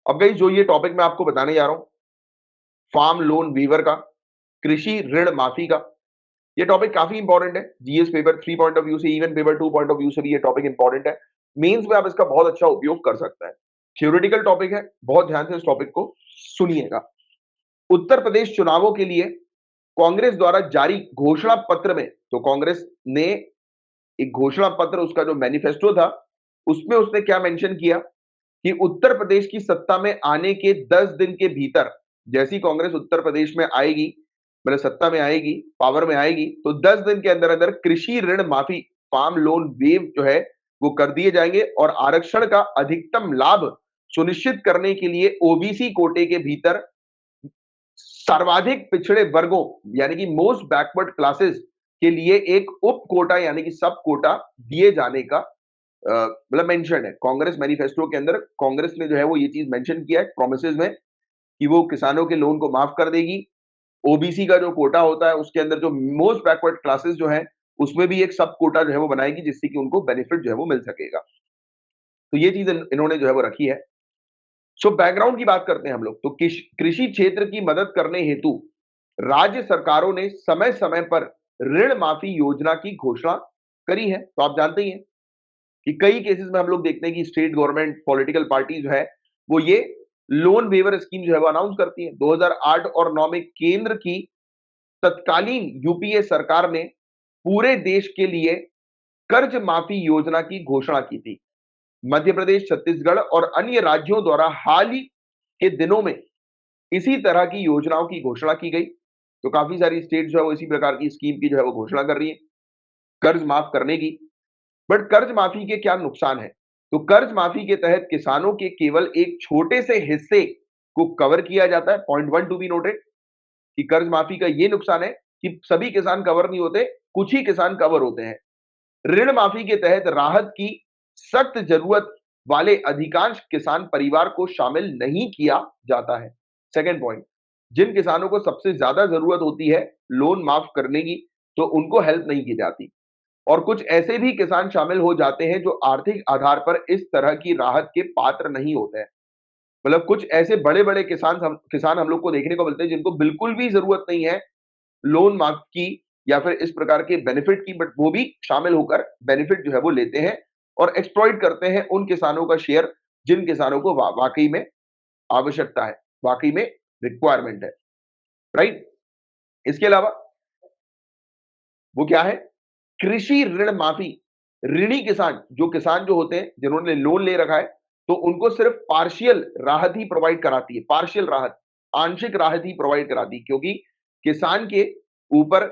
अब गाइस जो ये टॉपिक मैं आपको बताने जा रहा हूं, फार्म लोन वीवर का, कृषि ऋण माफी का, ये टॉपिक काफी इंपॉर्टेंट है। GS paper 3 point of view से, even paper 2 point of view से भी ये टॉपिक इंपॉर्टेंट है। मेंस में आप इसका बहुत अच्छा उपयोग कर सकते हैं। थ्योरेटिकल टॉपिक है, बहुत ध्यान से इस टॉपिक को सुनिएगा। उत्तर प्रदेश चुनावों के लिए कांग्रेस द्वारा जारी घोषणा पत्र में, तो कांग्रेस ने एक घोषणा पत्र, उसका जो मैनिफेस्टो था, उसमें उसने क्या मेंशन किया कि उत्तर प्रदेश की सत्ता में आने के 10 दिन के भीतर, जैसी कांग्रेस उत्तर प्रदेश में आएगी, मतलब सत्ता में आएगी, पावर में आएगी, तो 10 दिन के अंदर अंदर कृषि ऋण माफी, फार्म लोन वेव जो है वो कर दिए जाएंगे और आरक्षण का अधिकतम लाभ सुनिश्चित करने के लिए ओबीसी कोटे के भीतर सर्वाधिक पिछड़े वर्गों यानी कि मोस्ट बैकवर्ड क्लासेस के लिए एक उप कोटा यानी कि सब कोटा दिए जाने का मतलब मेंशन है कांग्रेस मैनिफेस्टो के अंदर। कांग्रेस ने जो है वो ये चीज मेंशन किया है प्रोमिसेस में कि वो किसानों के लोन को माफ कर देगी। ओबीसी का जो कोटा होता है उसके अंदर जो मोस्ट बैकवर्ड क्लासेस जो है उसमें भी एक सब कोटा जो है वो बनाएगी, जिससे कि उनको बेनिफिट जो है वो मिल सकेगा। तो ये चीज इन्होंने जो है वो रखी है। सो बैकग्राउंड की बात करते हैं हम लोग, तो कृषि क्षेत्र की मदद करने हेतु राज्य सरकारों ने समय समय पर ऋण माफी योजना की घोषणा करी है। तो आप जानते ही हैं कि कई केसेस में हम लोग देखते हैं कि स्टेट गवर्नमेंट पॉलिटिकल पार्टी जो है वो ये लोन वेवर स्कीम जो है वो अनाउंस करती है। 2008 और 9 में केंद्र की तत्कालीन यूपीए सरकार ने पूरे देश के लिए कर्ज माफी योजना की घोषणा की थी। मध्य प्रदेश, छत्तीसगढ़ और अन्य राज्यों द्वारा हाल ही के दिनों में इसी तरह की योजनाओं की घोषणा की गई। तो काफी सारी स्टेट जो है वो इसी प्रकार की स्कीम की जो है वो घोषणा कर रही है कर्ज माफ करने की। बट कर्ज माफी के क्या नुकसान है? तो कर्ज माफी के तहत किसानों के केवल एक छोटे से हिस्से को कवर किया जाता है। Point one to be noted कि कर्ज माफी का यह नुकसान है कि सभी किसान कवर नहीं होते, कुछ ही किसान कवर होते हैं। ऋण माफी के तहत राहत की सख्त जरूरत वाले अधिकांश किसान परिवार को शामिल नहीं किया जाता है। सेकेंड पॉइंट, जिन किसानों को सबसे ज्यादा जरूरत होती है लोन माफ करने की, तो उनको हेल्प नहीं की जाती। और कुछ ऐसे भी किसान शामिल हो जाते हैं जो आर्थिक आधार पर इस तरह की राहत के पात्र नहीं होते हैं। मतलब कुछ ऐसे बड़े बड़े किसान हम लोग को देखने को मिलते हैं जिनको बिल्कुल भी जरूरत नहीं है लोन माफ की या फिर इस प्रकार के बेनिफिट की, बट वो भी शामिल होकर बेनिफिट जो है वो लेते हैं और एक्सप्लॉइट करते हैं उन किसानों का शेयर जिन किसानों को वाकई में आवश्यकता है, वाकई में रिक्वायरमेंट है। राइट। इसके अलावा वो क्या है, कृषि ऋण माफी। ऋणी किसान, जो किसान जो होते हैं जिन्होंने लोन ले रखा है, तो उनको सिर्फ पार्शियल राहत ही प्रोवाइड कराती है। पार्शियल राहत, आंशिक राहत ही प्रोवाइड कराती है, क्योंकि किसान के ऊपर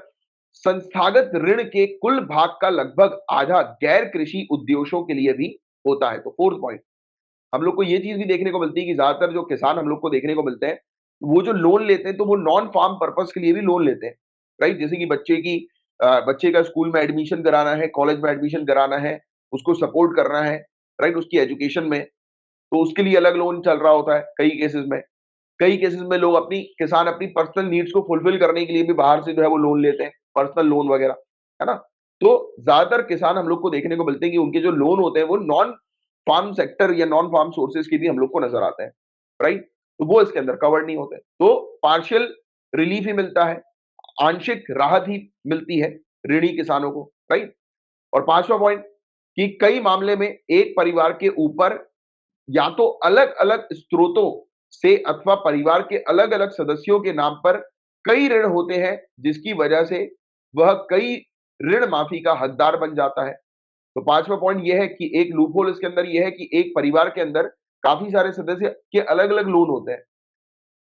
संस्थागत ऋण के कुल भाग का लगभग आधा गैर कृषि उद्देश्यों के लिए भी होता है। तो फोर्थ पॉइंट, हम लोग को ये चीज भी देखने को मिलती है कि ज्यादातर जो किसान हम लोग को देखने को मिलते हैं वो जो लोन लेते हैं तो वो नॉन फार्म पर्पस के लिए भी लोन लेते हैं। राइट। जैसे कि बच्चे का स्कूल में एडमिशन कराना है, कॉलेज में एडमिशन कराना है, उसको सपोर्ट करना है, राइट, उसकी एजुकेशन में, तो उसके लिए अलग लोन चल रहा होता है। कई केसेस में लोग किसान अपनी पर्सनल नीड्स को फुलफिल करने के लिए भी बाहर से जो है वो लोन लेते हैं, पर्सनल लोन वगैरह, है ना। तो ज्यादातर किसान हम लोग को देखने को मिलते हैं कि उनके जो लोन होते हैं वो नॉन फार्म सेक्टर या नॉन फार्म सोर्सेज के भी हम लोग को नजर आते हैं। राइट। तो वो इसके अंदर कवर्ड नहीं होते, तो पार्शियल रिलीफ ही मिलता है, आंशिक राहत ही मिलती है ऋणी किसानों को। राइट। और पांचवा पॉइंट कि कई मामले में एक परिवार के ऊपर या तो अलग अलग स्रोतों से अथवा परिवार के अलग अलग सदस्यों के नाम पर कई ऋण होते हैं, जिसकी वजह से वह कई ऋण माफी का हकदार बन जाता है। तो पांचवा पॉइंट यह है कि एक लूपहोल इसके अंदर यह है कि एक परिवार के अंदर काफी सारे सदस्य के अलग अलग लोन होते हैं।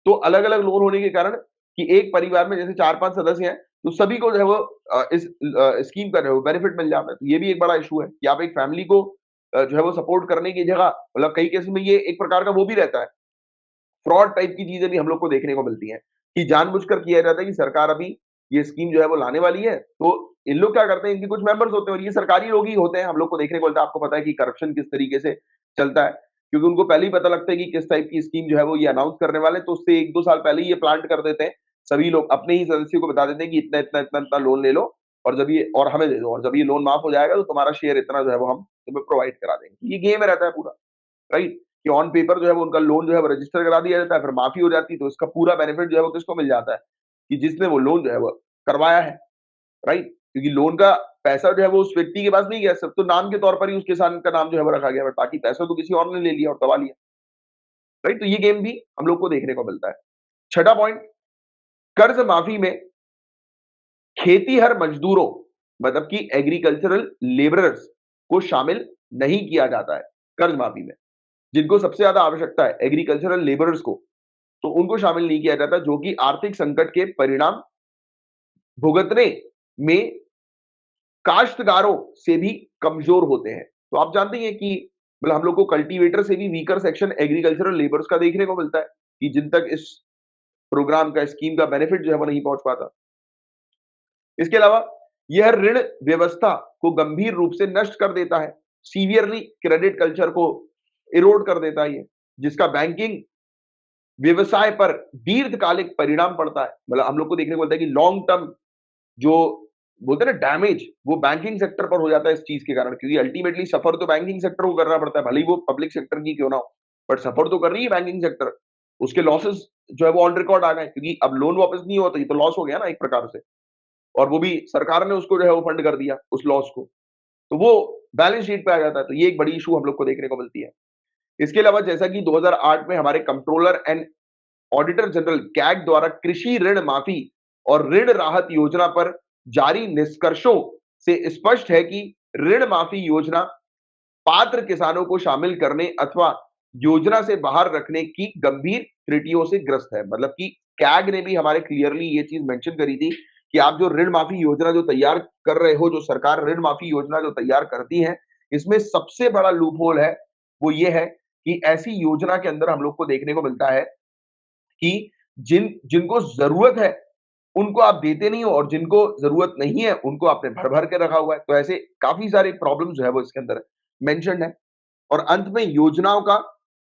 तो अलग अलग लोन होने के कारण कि एक परिवार में जैसे चार पांच सदस्य हैं, तो सभी को जो है वो इस स्कीम का जो है वो बेनिफिट मिल जाता है। तो ये भी एक बड़ा इशू है कि आप एक फैमिली को जो है वो सपोर्ट करने की जगह, मतलब कई केस में ये एक प्रकार का वो भी रहता है, फ्रॉड टाइप की चीजें भी हम लोग को देखने को मिलती हैं कि जानबूझकर किया जाता है कि सरकार अभी ये स्कीम जो है वो लाने वाली है, तो इन लोग क्या करते हैं, इनके कुछ मेंबर्स होते हैं और ये सरकारी लोग ही होते हैं, हम लोग को देखने को मिलता है। आपको पता है कि करप्शन किस तरीके से चलता है, क्योंकि उनको पहले ही पता लगता है कि किस टाइप की स्कीम जो है वो ये अनाउंस करने वाले हैं, तो उससे 1-2 साल पहले ही ये प्लांट कर देते हैं। सभी लोग अपने ही सदस्यों को बता देते हैं कि इतना इतना इतना इतना लोन ले लो और जब ये और हमें दे दो, और जब ये लोन माफ हो जाएगा तो तुम्हारा शेयर इतना जो है वो हम तुम्हें प्रोवाइड करा देंगे। ये गेम रहता है पूरा। राइट। कि ऑन पेपर जो है वो उनका लोन जो है वो रजिस्टर करा दिया जाता है, फिर माफी हो जाती है, तो इसका पूरा बेनिफिट जो है वो किसको मिल जाता है? कि जिसने वो लोन जो है वो करवाया है, राइट? क्योंकि लोन का पैसा जो है वो उस व्यक्ति के पास नहीं गया, सिर्फ तो नाम के तौर पर ही उस किसान का नाम जो है वो रखा गया, बट बाकी पैसा तो किसी और ने ले लिया और दबा लिया, राइट? तो ये गेम भी हम लोग को देखने को मिलता है। छठा पॉइंट, कर्ज माफी में खेतीहर मजदूरों मतलब कि एग्रीकल्चरल लेबरर्स को शामिल नहीं किया जाता है कर्ज माफी में। जिनको सबसे ज्यादा आवश्यकता है एग्रीकल्चरल लेबरर्स को, तो उनको शामिल नहीं किया जाता, जो कि आर्थिक संकट के परिणाम भुगतने में काश्तकारों से भी कमजोर होते हैं। तो आप जानते हैं कि मतलब हम लोग को कल्टीवेटर से भी वीकर सेक्शन एग्रीकल्चरल लेबर्स का देखने को मिलता है कि जिन तक इस प्रोग्राम का स्कीम का बेनिफिट जो है वो नहीं पहुंच पाता। इसके अलावा यह ऋण व्यवस्था को गंभीर रूप से नष्ट कर देता है, सीवियरली क्रेडिट कल्चर को इरोड कर देता है ये, जिसका बैंकिंग व्यवसाय पर दीर्घकालिक परिणाम पड़ता है। मतलब हम लोग को देखने को मिलता है कि लॉन्ग टर्म जो बोलते हैं ना डैमेज, वो बैंकिंग सेक्टर पर हो जाता है इस चीज के कारण, क्योंकि अल्टीमेटली सफर तो बैंकिंग सेक्टर को करना पड़ता है, भले ही वो पब्लिक सेक्टर की क्यों ना हो, बट सफर तो कर रही है बैंकिंग सेक्टर। उसके लॉसेस जो है वो ऑन रिकॉर्ड आ गए, क्योंकि अब लोन वापस नहीं हुआ तो ये तो लॉस हो गया ना एक प्रकार से, और वो भी सरकार ने उसको जो है वो फंड कर दिया उस लॉस को, तो वो बैलेंस शीट पे आ जाता है। तो ये एक बड़ी इशू हम लोग को देखने को मिलती है। इसके अलावा जैसा कि 2008 में हमारे controller and auditor general CAG द्वारा कृषि ऋण माफी और ऋण राहत योजना पर जारी निष्कर्षों से स्पष्ट है कि ऋण माफी योजना पात्र किसानों को शामिल करने अथवा योजना से बाहर रखने की गंभीर त्रुटियों से ग्रस्त है। मतलब कि कैग ने भी हमारे क्लियरली ये चीज मेंशन करी थी कि आप जो ऋण माफी योजना जो तैयार कर रहे हो, जो सरकार ऋण माफी योजना जो तैयार करती है, इसमें सबसे बड़ा लूप होल है वो ये है कि ऐसी योजना के अंदर हम लोग को देखने को मिलता है कि जिनको जरूरत है उनको आप देते नहीं हो, और जिनको जरूरत नहीं है उनको आपने भर भर के रखा हुआ है। तो ऐसे काफी सारे प्रॉब्लम जो है वो इसके अंदर मेंशन्ड है। और अंत में योजनाओं का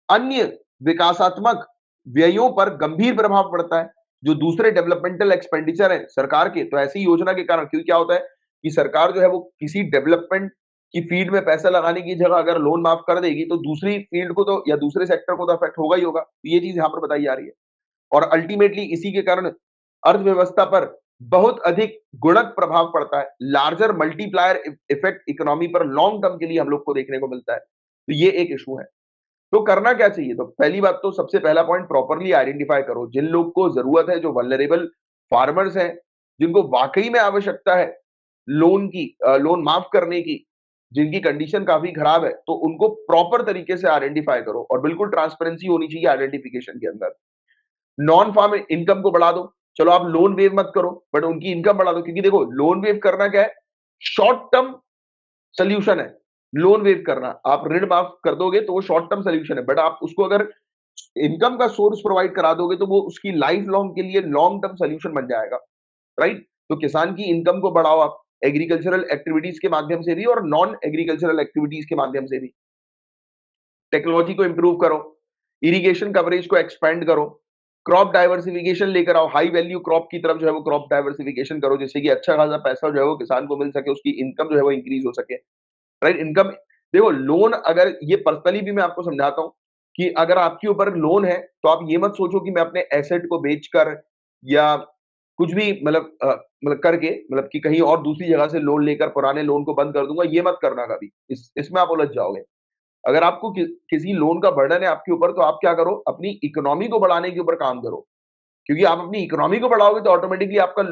अन्य विकासात्मक व्ययों पर गंभीर प्रभाव पड़ता है, जो दूसरे डेवलपमेंटल एक्सपेंडिचर है सरकार के। तो ऐसी योजना के कारण क्योंकि क्या होता है कि सरकार जो है वो किसी डेवलपमेंट की फील्ड में पैसा लगाने की जगह अगर लोन माफ कर देगी तो दूसरी फील्ड को तो या दूसरे सेक्टर को तो अफेक्ट होगा ही होगा। तो ये चीज यहां पर बताई जा रही है, और अल्टीमेटली इसी के कारण अर्थव्यवस्था पर बहुत अधिक गुणक प्रभाव पड़ता है, लार्जर मल्टीप्लायर इफेक्ट इकोनॉमी पर लॉन्ग टर्म के लिए हम लोग को देखने को मिलता है। तो ये एक इशू है। तो करना क्या चाहिए? तो पहली बात तो सबसे पहला पॉइंट, प्रॉपरली आइडेंटिफाई करो जिन लोग को जरूरत है, जो वल्नरेबल फार्मर्स हैं, जिनको वाकई में आवश्यकता है लोन की, लोन माफ करने की, जिनकी कंडीशन काफी खराब है, तो उनको प्रॉपर तरीके से आइडेंटिफाई करो, और बिल्कुल ट्रांसपेरेंसी होनी चाहिए आइडेंटिफिकेशन के अंदर। नॉन फार्म इनकम को बढ़ा दो। चलो आप लोन वेव मत करो, बट उनकी इनकम बढ़ा दो, क्योंकि देखो लोन वेव करना क्या है, शॉर्ट टर्म सोल्यूशन है। लोन वेव करना, आप ऋण माफ कर दोगे तो वो शॉर्ट टर्म सोल्यूशन है, बट आप उसको अगर इनकम का सोर्स प्रोवाइड करा दोगे तो वो उसकी लाइफ लॉन्ग के लिए लॉन्ग टर्म सोल्यूशन बन जाएगा, राइट? तो किसान की इनकम को बढ़ाओ आप एग्रीकल्चरल एक्टिविटीज के माध्यम से भी और नॉन एग्रीकल्चरल एक्टिविटीज के माध्यम से भी। टेक्नोलॉजी को इंप्रूव करो, इरिगेशन कवरेज को एक्सपेंड करो, क्रॉप डाइवर्सिफिकेशन लेकर आओ, हाई वैल्यू क्रॉप की तरफ जो है वो क्रॉप डाइवर्सिफिकेशन करो, जिससे कि अच्छा खासा पैसा जो है वो किसान को मिल सके, उसकी इनकम जो है वो इंक्रीज हो सके, राइट? इनकम, देखो लोन, अगर ये पर्सनली भी मैं आपको समझाता हूँ कि अगर आपके ऊपर लोन है तो आप ये मत सोचो कि मैं अपने एसेट को बेचकर या कुछ भी मतलब करके, मतलब कि कहीं और दूसरी जगह से लोन लेकर पुराने लोन को बंद कर दूंगा, ये मत करना कभी। इसमें आप उलझ जाओगे। अगर आपको किसी लोन का बर्डन है आपके ऊपर, तो आप क्या करो, अपनी इकोनॉमी को बढ़ाने के ऊपर काम करो, क्योंकि आप अपनी इकोनॉमी को बढ़ाओगे तो ऑटोमेटिकली आपका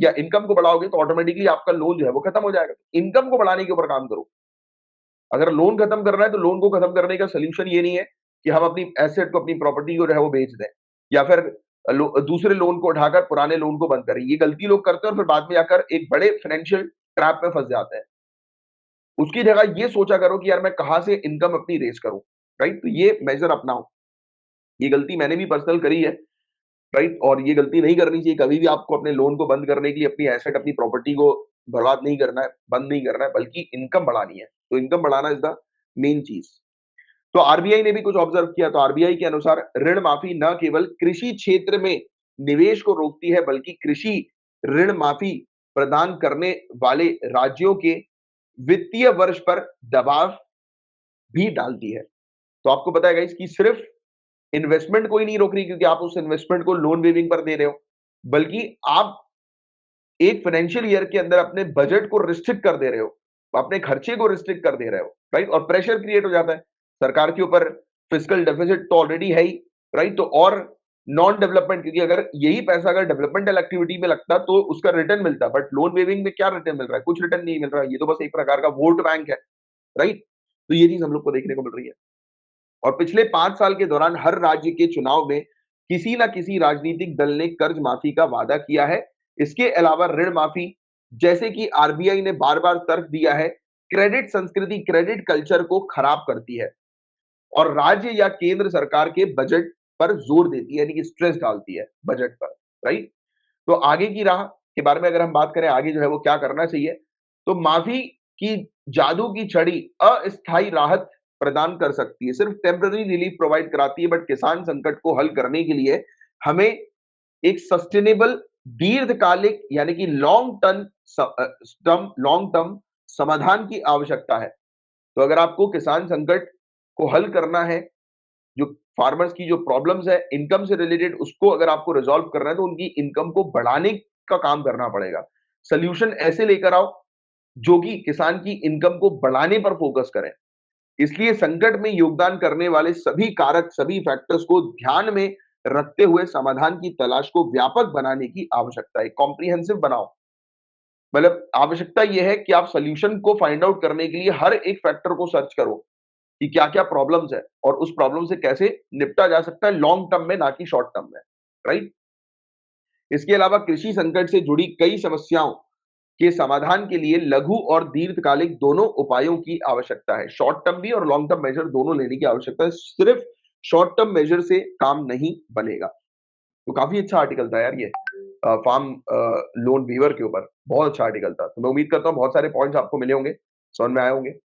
या इनकम को बढ़ाओगे तो ऑटोमेटिकली आपका लोन जो है वो खत्म हो जाएगा। इनकम को बढ़ाने के ऊपर काम करो। अगर लोन खत्म करना है तो लोन को खत्म करने का सोल्यूशन ये नहीं है कि हम अपनी एसेट को, अपनी प्रॉपर्टी को जो है वो बेच दें, या फिर दूसरे लोन को उठाकर पुराने लोन को बंद करें। ये गलती लोग करते हैं और फिर बाद में आकर एक बड़े फाइनेंशियल ट्रैप में फंस जाते हैं। उसकी जगह ये सोचा करो कि यार मैं कहाँ से इनकम अपनी रेज़ करूँ, राइट? तो ये मेजर अपनाओ। ये गलती मैंने भी पर्सनल करी है, राइट? और ये गलती नहीं करनी चाहिए। कभी भी आपको अपने लोन को बंद करने के लिए अपनी एसेट, अपनी प्रॉपर्टी को बर्बाद नहीं करना है, बंद नहीं करना है, बल्कि इनकम बढ़ानी है। तो इनकम बढ़ाना इज़ द मेन चीज़। तो आरबीआई ने भी कुछ ऑब्जर्व किया, तो आरबीआई के अनुसार ऋण माफी न केवल कृषि क्षेत्र में निवेश को रोकती है, बल्कि कृषि ऋण माफी प्रदान करने वाले राज्यों के वित्तीय वर्ष पर दबाव भी डालती है। तो आपको पता है गाइस कि सिर्फ इन्वेस्टमेंट कोई नहीं रोक रही क्योंकि आप उस इन्वेस्टमेंट को लोन वेविंग पर दे रहे हो, बल्कि आप एक फाइनेंशियल ईयर के अंदर अपने बजट को रिस्ट्रिक्ट कर दे रहे हो, अपने खर्चे को रिस्ट्रिक्ट कर दे रहे हो, राइट? और प्रेशर क्रिएट हो जाता है सरकार के ऊपर, फिस्कल डेफिसिट तो ऑलरेडी है ही, राइट? तो और नॉन डेवलपमेंट, क्योंकि अगर यही पैसा अगर डेवलपमेंटल एक्टिविटी में लगता तो उसका रिटर्न मिलता, बट लोन वेविंग में क्या रिटर्न मिल रहा है? कुछ रिटर्न नहीं मिल रहा है, ये तो बस एक प्रकार का वोट बैंक है, राइट? तो ये चीज हम लोग को देखने को मिल रही है। और पिछले 5 साल के दौरान हर राज्य के चुनाव में किसी ना किसी राजनीतिक दल ने कर्ज माफी का वादा किया है। इसके अलावा ऋण माफी, जैसे कि आरबीआई ने बार-बार तर्क दिया है, क्रेडिट संस्कृति, क्रेडिट कल्चर को खराब करती है और राज्य या केंद्र सरकार के बजट पर जोर देती है, यानी कि स्ट्रेस डालती है बजट पर, राइट? तो आगे की राह के बारे में अगर हम बात करें, आगे जो है वो क्या करना चाहिए, तो माफी की जादू की छड़ी अस्थायी राहत प्रदान कर सकती है, सिर्फ टेम्पररी रिलीफ प्रोवाइड कराती है, बट किसान संकट को हल करने के लिए हमें एक सस्टेनेबल, दीर्घकालिक यानी कि लॉन्ग टर्म समाधान की आवश्यकता है। तो अगर आपको किसान संकट को हल करना है, जो फार्मर्स की जो प्रॉब्लम्स है इनकम से रिलेटेड, उसको अगर आपको रिजॉल्व करना है तो उनकी इनकम को बढ़ाने का काम करना पड़ेगा। सॉल्यूशन ऐसे लेकर आओ जो कि किसान की इनकम को बढ़ाने पर फोकस करें। इसलिए संकट में योगदान करने वाले सभी कारक, सभी फैक्टर्स को ध्यान में रखते हुए समाधान की तलाश को व्यापक बनाने की आवश्यकता है। कॉम्प्रिहेंसिव बनाओ, मतलब आवश्यकता यह है कि आप सॉल्यूशन को फाइंड आउट करने के लिए हर एक फैक्टर को सर्च करो कि क्या-क्या प्रॉब्लम्स है और उस प्रॉब्लम से कैसे निपटा जा सकता है लॉन्ग टर्म में, ना कि शॉर्ट टर्म में, राइट? इसके अलावा कृषि संकट से जुड़ी कई समस्याओं के समाधान के लिए लघु और दीर्घकालिक दोनों उपायों की आवश्यकता है। शॉर्ट टर्म भी और लॉन्ग टर्म मेजर दोनों लेने की आवश्यकता है। सिर्फ शॉर्ट टर्म मेजर से काम नहीं बनेगा। तो काफी अच्छा आर्टिकल था यार ये, फार्म लोन वीवर के ऊपर बहुत अच्छा आर्टिकल था। तो मैं उम्मीद करता हूँ बहुत सारे पॉइंट्स आपको मिले होंगे, समझ में आए होंगे।